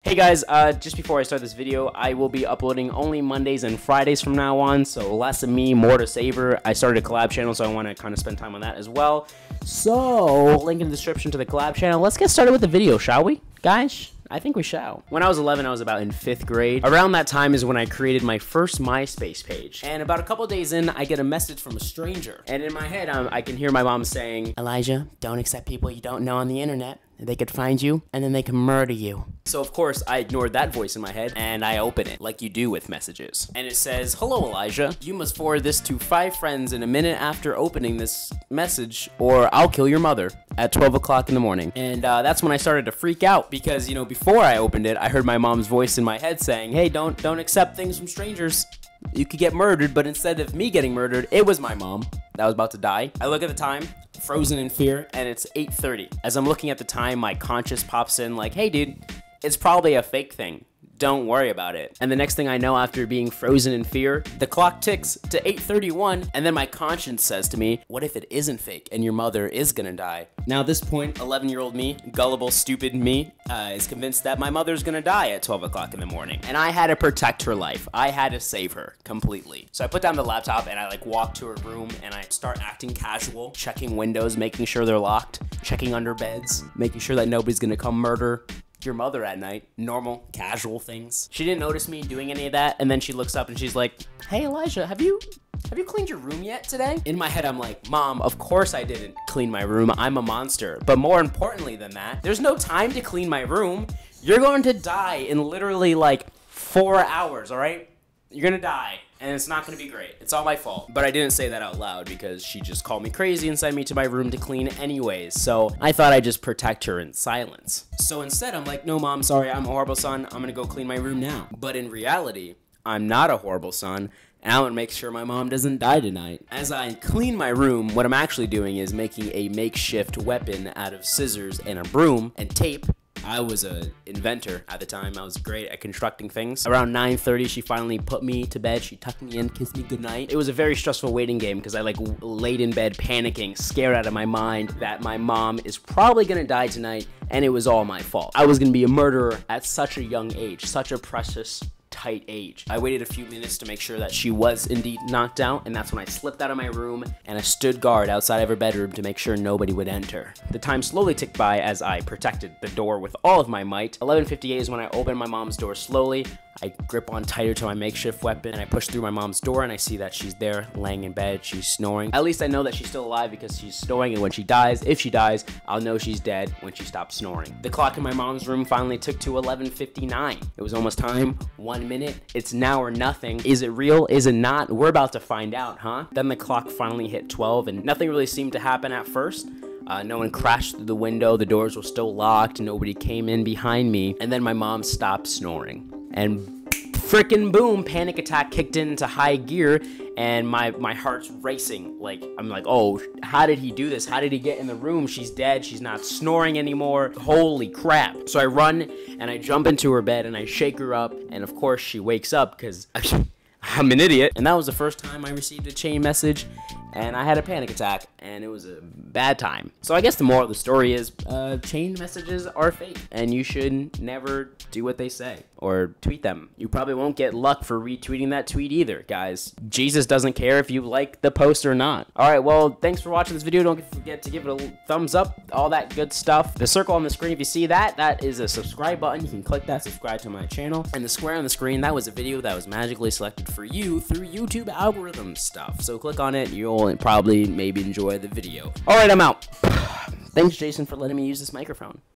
Hey guys, just before I start this video, I will be uploading only Mondays and Fridays from now on, so less of me, more to Savor. I started a collab channel, so I want to kind of spend time on that as well. So, link in the description to the collab channel. Let's get started with the video, shall we, guys? I think we shall. When I was 11, I was about in 5th grade. Around that time is when I created my first MySpace page. And about a couple days in, I get a message from a stranger. And in my head, I can hear my mom saying, Elijah, don't accept people you don't know on the internet. They could find you, and then they can murder you. So of course, I ignored that voice in my head, and I open it, like you do with messages. And it says, hello Elijah, you must forward this to 5 friends in a minute after opening this message, or I'll kill your mother at 12 o'clock in the morning. And that's when I started to freak out, because, you know, before I opened it, I heard my mom's voice in my head saying, hey, don't accept things from strangers. You could get murdered, but instead of me getting murdered, it was my mom that was about to die. I look at the time, frozen in fear, and it's 8:30. As I'm looking at the time, my conscience pops in like, hey dude, it's probably a fake thing. Don't worry about it. And the next thing I know, after being frozen in fear, the clock ticks to 8:31, and then my conscience says to me, what if it isn't fake and your mother is gonna die? Now at this point, 11-year-old me, gullible, stupid me, is convinced that my mother's gonna die at 12 o'clock in the morning. And I had to protect her life. I had to save her completely. So I put down the laptop and I walk to her room and I start acting casual, checking windows, making sure they're locked, checking under beds, making sure that nobody's gonna come murder your mother at night. Normal, casual things. She didn't notice me doing any of that, and then she looks up and she's like, hey Elijah, have you cleaned your room yet today? In my head, I'm like, Mom, of course I didn't clean my room. I'm a monster. But more importantly than that, there's no time to clean my room. You're going to die in literally like 4 hours, all right? You're gonna die, and it's not gonna be great. It's all my fault. But I didn't say that out loud because she just called me crazy and sent me to my room to clean anyways. So I thought I'd just protect her in silence. So instead, I'm like, no mom, sorry, I'm a horrible son. I'm gonna go clean my room now. But in reality, I'm not a horrible son, and I want to make sure my mom doesn't die tonight. As I clean my room, what I'm actually doing is making a makeshift weapon out of scissors and a broom and tape. I was an inventor at the time. I was great at constructing things. Around 9:30, she finally put me to bed. She tucked me in, kissed me goodnight. It was a very stressful waiting game because I laid in bed panicking, scared out of my mind that my mom is probably gonna die tonight, and it was all my fault. I was gonna be a murderer at such a young age, such a precious tight age. I waited a few minutes to make sure that she was indeed knocked out, and that's when I slipped out of my room and I stood guard outside of her bedroom to make sure nobody would enter. The time slowly ticked by as I protected the door with all of my might. 11:58 is when I opened my mom's door slowly. I grip on tighter to my makeshift weapon and I push through my mom's door and I see that she's there laying in bed. She's snoring. At least I know that she's still alive because she's snoring, and when she dies, if she dies, I'll know she's dead when she stops snoring. The clock in my mom's room finally ticked to 11:59. It was almost time. 1 minute. It's now or nothing. Is it real? Is it not? We're about to find out, huh? Then the clock finally hit 12 and nothing really seemed to happen at first. No one crashed through the window. The doors were still locked. Nobody came in behind me. And then my mom stopped snoring. And frickin' boom, panic attack kicked into high gear, and my heart's racing. Like, I'm like, oh, how did he do this? How did he get in the room? She's dead. She's not snoring anymore. Holy crap. So I run and I jump into her bed and I shake her up, and of course she wakes up because I'm an idiot. And that was the first time I received a chain message, and I had a panic attack, and it was a bad time. So I guess the moral of the story is chain messages are fake, and you should never do what they say or tweet them. You probably won't get luck for retweeting that tweet either, guys. Jesus doesn't care if you like the post or not. All right, well, thanks for watching this video. Don't forget to give it a thumbs up, all that good stuff. The circle on the screen, if you see that, that is a subscribe button. You can click that, subscribe to my channel. And the square on the screen, that was a video that was magically selected for you through YouTube algorithm stuff. So click on it, you'll probably maybe enjoy the video. All right, I'm out. Thanks, Jason, for letting me use this microphone.